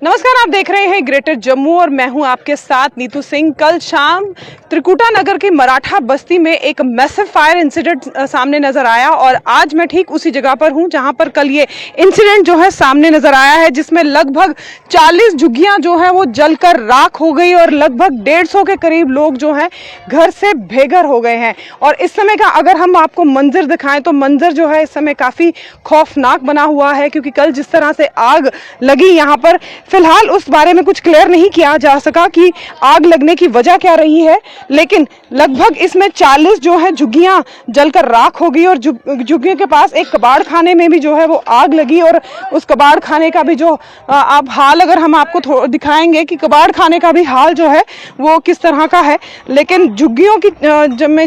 नमस्कार, आप देख रहे हैं ग्रेटर जम्मू और मैं हूं आपके साथ नीतू सिंह। कल शाम त्रिकुटा नगर की मराठा बस्ती में एक मैसिव फायर इंसिडेंट सामने नजर आया और आज मैं ठीक उसी जगह पर हूं जहां पर कल ये इंसिडेंट जो है सामने नजर आया है, जिसमें लगभग 40 झुग्गियां जो है वो जलकर राख हो गई और लगभग 150 के करीब लोग जो हैं घर से बेघर हो गए हैं। और इस समय का अगर हम आपको मंजर दिखाएं तो मंजर जो है इस समय काफ़ी खौफनाक बना हुआ है, क्योंकि कल जिस तरह से आग लगी यहाँ पर फिलहाल उस बारे में कुछ क्लियर नहीं किया जा सका कि आग लगने की वजह क्या रही है, लेकिन लगभग इसमें 40 जो है झुग्गियां जलकर राख हो गई और झुग्गियों के पास एक कबाड़ खाने में भी जो है वो आग लगी। और उस कबाड़ खाने का भी जो आप हाल अगर हम आपको दिखाएंगे कि कबाड़ खाने का भी हाल जो है वो किस तरह का है, लेकिन झुग्गियों की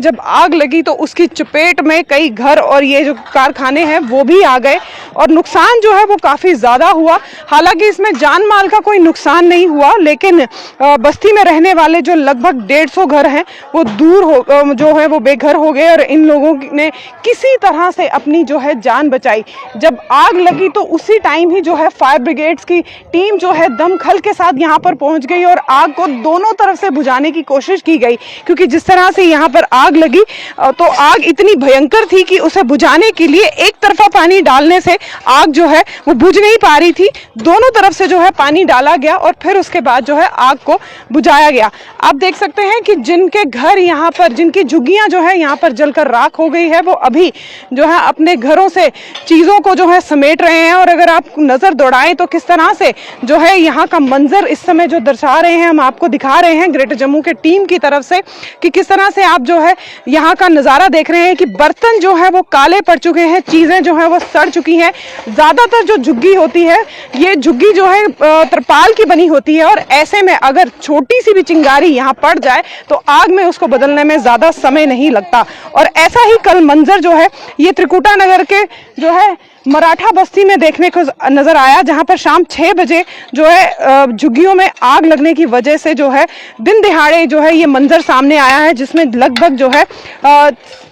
जब आग लगी तो उसकी चपेट में कई घर और ये जो कारखाने हैं वो भी आ गए और नुकसान जो है वो काफ़ी ज़्यादा हुआ। हालांकि इसमें जान माल का कोई नुकसान नहीं हुआ, लेकिन बस्ती में रहने वाले जो लगभग 150 घर हैं वो दूर हो जो है वो बेघर हो गए और इन लोगों ने किसी तरह से अपनी जो है जान बचाई। जब आग लगी तो उसी टाइम ही जो है फायर ब्रिगेड्स की टीम जो है दमखल के साथ यहाँ पर पहुँच गई और आग को दोनों तरफ से बुझाने की कोशिश की गई, क्योंकि जिस तरह से यहाँ पर आग लगी तो आग इतनी भयंकर थी कि उसे बुझाने के लिए एक तरफा पानी डालने से आग जो है वो बुझ नहीं पा रही थी, दोनों तरफ से जो है पानी डाला गया और फिर उसके बाद जो है आग को बुझाया गया। आप देख सकते हैं कि जिनके घर यहाँ पर, जिनकी झुग्गियाँ जो है यहाँ पर जलकर राख हो गई है, वो अभी जो है अपने घरों से चीज़ों को जो है समेट रहे हैं। और अगर आप नज़र दौड़ाएं तो किस तरह से जो है यहाँ का मंजर इस समय जो दर्शा रहे हैं, हम आपको दिखा रहे हैं ग्रेटर जम्मू के टीम की तरफ से कि किस तरह से आप जो है यहाँ का नज़ारा देख रहे हैं कि बर्तन जो है वो काले पड़ चुके हैं, चीज़ें जो है वो सड़ चुकी हैं। ज़्यादातर जो झुग्गी होती है ये झुग्गी जो है तरपाल की बनी होती है और ऐसे में अगर छोटी सी भी चिंगारी यहाँ पड़ जाए तो आग में उसको बदलने में ज़्यादा समय नहीं लगता। और ऐसा ही कल मंजर जो है ये त्रिकुटा नगर के जो है मराठा बस्ती में देखने को नजर आया, जहां पर शाम 6 बजे जो है झुग्गियों में आग लगने की वजह से जो है दिन दिहाड़े जो है ये मंजर सामने आया है, जिसमें लगभग जो है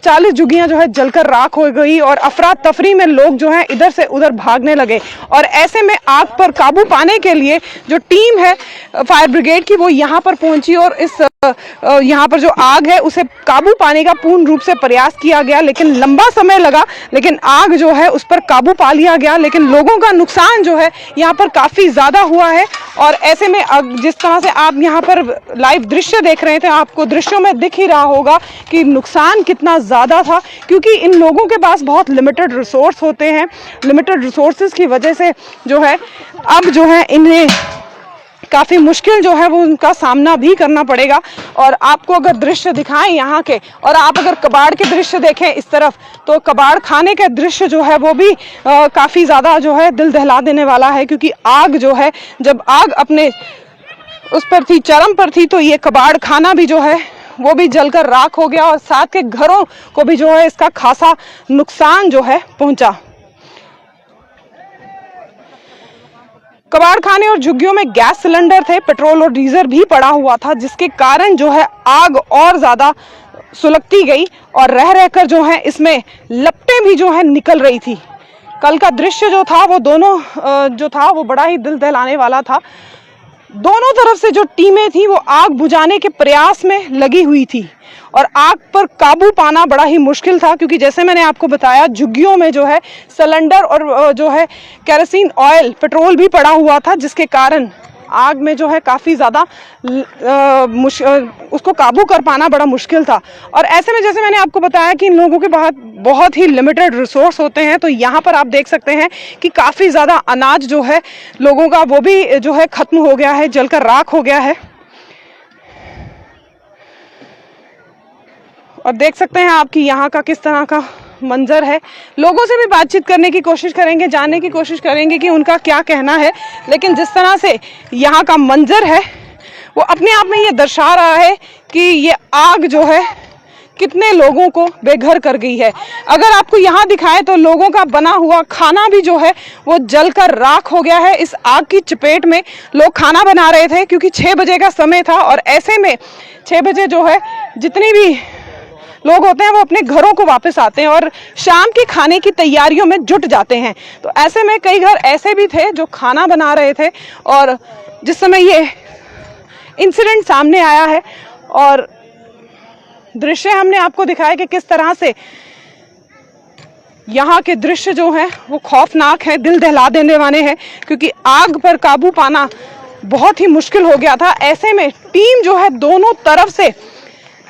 40 झुग्गियां जो है जलकर राख हो गई और अफरा तफरी में लोग जो है इधर से उधर भागने लगे। और ऐसे में आग पर काबू पाने के लिए जो टीम है फायर ब्रिगेड की वो यहाँ पर पहुंची और इस यहाँ पर जो आग है उसे काबू पाने का पूर्ण रूप से प्रयास किया गया, लेकिन लंबा समय लगा, लेकिन आग जो है उस पर काबू पा लिया गया। लेकिन लोगों का नुकसान जो है यहाँ पर काफ़ी ज़्यादा हुआ है। और ऐसे में अब जिस तरह से आप यहाँ पर लाइव दृश्य देख रहे थे, आपको दृश्यों में दिख ही रहा होगा कि नुकसान कितना ज़्यादा था, क्योंकि इन लोगों के पास बहुत लिमिटेड रिसोर्स होते हैं। लिमिटेड रिसोर्सेज की वजह से जो है अब जो है इन्हें काफ़ी मुश्किल जो है वो उनका सामना भी करना पड़ेगा। और आपको अगर दृश्य दिखाएं यहाँ के, और आप अगर कबाड़ के दृश्य देखें इस तरफ, तो कबाड़ खाने का दृश्य जो है वो भी काफ़ी ज़्यादा जो है दिल दहला देने वाला है, क्योंकि आग जो है जब आग अपने उस पर थी, चरम पर थी, तो ये कबाड़ खाना भी जो है वो भी जलकर राख हो गया और साथ के घरों को भी जो है इसका खासा नुकसान जो है पहुँचा। कबाड़ खाने और झुग्गियों में गैस सिलेंडर थे, पेट्रोल और डीजल भी पड़ा हुआ था, जिसके कारण जो है आग और ज़्यादा सुलगती गई और रह रहकर जो है इसमें लपटें भी जो है निकल रही थी। कल का दृश्य जो था वो दोनों जो था वो बड़ा ही दिल दहलाने वाला था। दोनों तरफ से जो टीमें थी वो आग बुझाने के प्रयास में लगी हुई थी और आग पर काबू पाना बड़ा ही मुश्किल था, क्योंकि जैसे मैंने आपको बताया झुग्गियों में जो है सिलेंडर और जो है केरोसिन ऑयल, पेट्रोल भी पड़ा हुआ था, जिसके कारण आग में जो है काफ़ी ज़्यादा उसको काबू कर पाना बड़ा मुश्किल था। और ऐसे में जैसे मैंने आपको बताया कि इन लोगों के पास बहुत ही लिमिटेड रिसोर्स होते हैं, तो यहाँ पर आप देख सकते हैं कि काफ़ी ज़्यादा अनाज जो है लोगों का वो भी जो है ख़त्म हो गया है, जलकर राख हो गया है। और देख सकते हैं आप कि यहाँ का किस तरह का मंजर है। लोगों से भी बातचीत करने की कोशिश करेंगे, जानने की कोशिश करेंगे कि उनका क्या कहना है, लेकिन जिस तरह से यहाँ का मंजर है वो अपने आप में ये दर्शा रहा है कि ये आग जो है कितने लोगों को बेघर कर गई है। अगर आपको यहाँ दिखाएं तो लोगों का बना हुआ खाना भी जो है वो जलकर राख हो गया है। इस आग की चपेट में लोग खाना बना रहे थे, क्योंकि 6 बजे का समय था और ऐसे में 6 बजे जो है जितनी भी लोग होते हैं वो अपने घरों को वापस आते हैं और शाम के खाने की तैयारियों में जुट जाते हैं। तो ऐसे में कई घर ऐसे भी थे जो खाना बना रहे थे और जिस समय ये इंसिडेंट सामने आया है और दृश्य हमने आपको दिखाया कि किस तरह से यहाँ के दृश्य जो हैं वो खौफनाक है, दिल दहला देने वाले हैं, क्योंकि आग पर काबू पाना बहुत ही मुश्किल हो गया था। ऐसे में टीम जो है दोनों तरफ से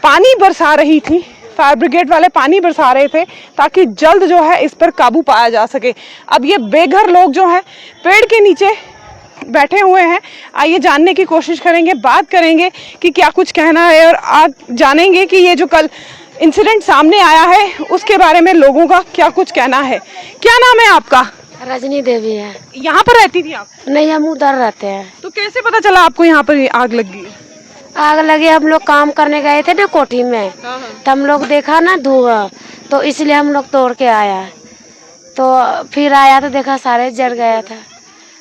पानी बरसा रही थी, फायर ब्रिगेड वाले पानी बरसा रहे थे ताकि जल्द जो है इस पर काबू पाया जा सके। अब ये बेघर लोग जो हैं पेड़ के नीचे बैठे हुए हैं। आइए जानने की कोशिश करेंगे, बात करेंगे कि क्या कुछ कहना है और आज जानेंगे कि ये जो कल इंसिडेंट सामने आया है उसके बारे में लोगों का क्या कुछ कहना है। क्या नाम है आपका? रजनी देवी है। यहाँ पर रहती थी आप? नहीं, हम उधर रहते हैं। तो कैसे पता चला आपको यहाँ पर आग लग गई? आग लगी, हम लोग काम करने गए थे ना कोठी में, तो हम लोग देखा ना धुआं, तो इसलिए हम लोग तोड़ के आया। तो फिर आया तो देखा सारे जल गया था।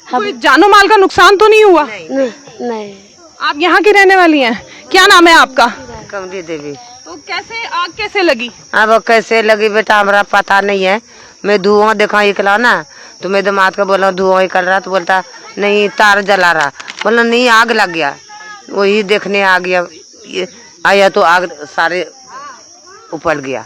कोई जानो माल का नुकसान तो नहीं हुआ? नहीं। आप यहाँ की रहने वाली हैं? क्या नाम है आपका? कमली देवी। तो कैसे आग कैसे लगी? अब कैसे लगी बेटा हमारा पता नहीं है। मैं धुआं देखा निकला ना, तो मैं दामाद को बोला धुआं निकल रहा, तो बोलता नहीं तार जला रहा। बोला नहीं आग लग गया। वही देखने आ गया, आया तो आग सारे उपल गया।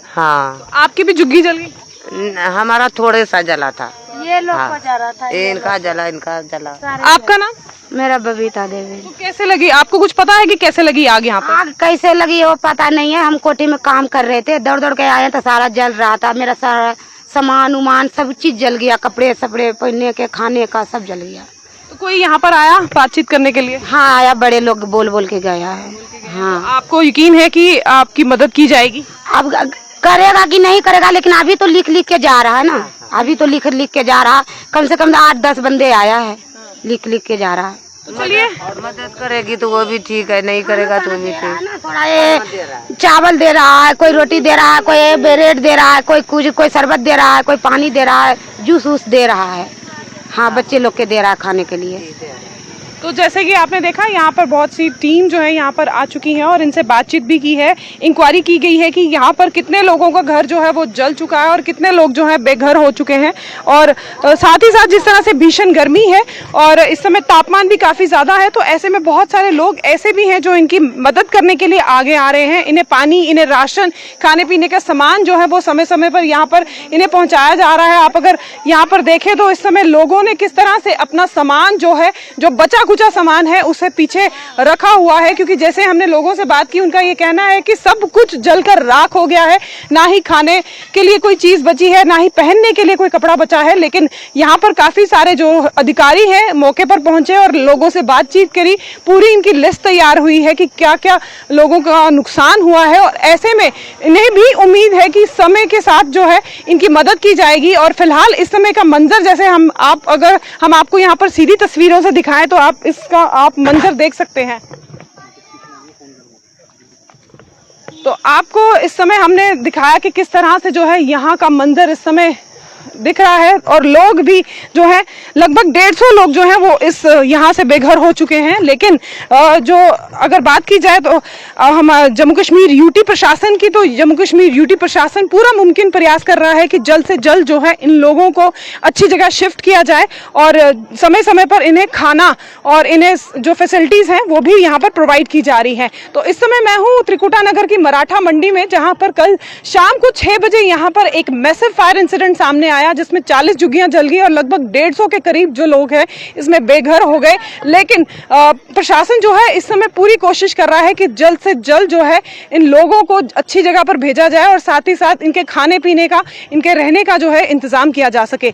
हाँ। आपकी भी झुग्गी जल गई? हमारा थोड़े सा जला था। ये लोग हाँ। को जा रहा था, इनका जला, इनका जला। आपका नाम? मेरा बबीता देवी। तो कैसे लगी आपको? कुछ पता है कि कैसे लगी आग यहाँ पर? आग कैसे लगी वो पता नहीं है। हम कोठी में काम कर रहे थे, दौड़ दौड़ के आए तो सारा जल रहा था। मेरा सारा सामान उमान सब चीज जल गया, कपड़े सपड़े पहनने के खाने का सब जल गया। तो कोई यहाँ पर आया बातचीत करने के लिए? हाँ आया, बड़े लोग बोल बोल के गया है। हाँ। तो आपको यकीन है कि आपकी मदद की जाएगी? अब करेगा कि नहीं करेगा, लेकिन अभी तो लिख लिख के जा रहा है ना, अभी तो लिख लिख के जा रहा। कम से कम 8-10 बंदे आया है, लिख लिख के जा रहा है। तो चलिए, मदद करेगी तो वो भी ठीक है, नहीं करेगा तो भी ठीक। थोड़ा ये चावल दे रहा है, कोई रोटी दे रहा है, कोई ब्रेड दे रहा है, कोई कुछ, कोई शरबत दे रहा है, कोई पानी दे रहा है, जूस वूस दे रहा है। हाँ, बच्चे लोग के दे रहा है खाने के लिए। तो जैसे कि आपने देखा यहाँ पर बहुत सी टीम जो है यहाँ पर आ चुकी है और इनसे बातचीत भी की है। इंक्वायरी की गई है कि यहाँ पर कितने लोगों का घर जो है वो जल चुका है और कितने लोग जो है बेघर हो चुके हैं। और साथ ही साथ जिस तरह से भीषण गर्मी है और इस समय तापमान भी काफ़ी ज़्यादा है, तो ऐसे में बहुत सारे लोग ऐसे भी हैं जो इनकी मदद करने के लिए आगे आ रहे हैं। इन्हें पानी, इन्हें राशन, खाने पीने का सामान जो है वो समय समय पर यहाँ पर इन्हें पहुँचाया जा रहा है। आप अगर यहाँ पर देखें तो इस समय लोगों ने किस तरह से अपना सामान जो है, जो बचा कुचा सामान है, उसे पीछे रखा हुआ है, क्योंकि जैसे हमने लोगों से बात की उनका ये कहना है कि सब कुछ जलकर राख हो गया है। ना ही खाने के लिए कोई चीज बची है, ना ही पहनने के लिए कोई कपड़ा बचा है। लेकिन यहाँ पर काफी सारे जो अधिकारी हैं मौके पर पहुंचे और लोगों से बातचीत करी, पूरी इनकी लिस्ट तैयार हुई है कि क्या क्या लोगों का नुकसान हुआ है। और ऐसे में इन्हें भी उम्मीद है कि समय के साथ जो है इनकी मदद की जाएगी। और फिलहाल इस समय का मंजर, जैसे हम आपको यहाँ पर सीधी तस्वीरों से दिखाएं तो आप मंजर देख सकते हैं। तो आपको इस समय हमने दिखाया कि किस तरह से जो है यहाँ का मंजर इस समय दिख रहा है। और लोग भी जो है लगभग 150 लोग जो हैं वो इस यहाँ से बेघर हो चुके हैं। लेकिन जो अगर बात की जाए तो हम जम्मू कश्मीर यूटी प्रशासन की, तो जम्मू कश्मीर यूटी प्रशासन पूरा मुमकिन प्रयास कर रहा है कि जल्द से जल्द जो है इन लोगों को अच्छी जगह शिफ्ट किया जाए और समय समय पर इन्हें खाना और इन्हें जो फैसिलिटीज़ हैं वो भी यहाँ पर प्रोवाइड की जा रही हैं। तो इस समय मैं हूँ त्रिकुटा नगर की मराठा मंडी में, जहाँ पर कल शाम को 6 बजे यहाँ पर एक मैसिव फायर इंसिडेंट सामने आया जिसमें 40 झुग्गियां जल गई और लगभग 150 के करीब जो लोग हैं इसमें बेघर हो गए। लेकिन प्रशासन जो है इस समय पूरी कोशिश कर रहा है कि जल्द से जल्द जो है इन लोगों को अच्छी जगह पर भेजा जाए और साथ ही साथ इनके खाने पीने का, इनके रहने का जो है इंतजाम किया जा सके।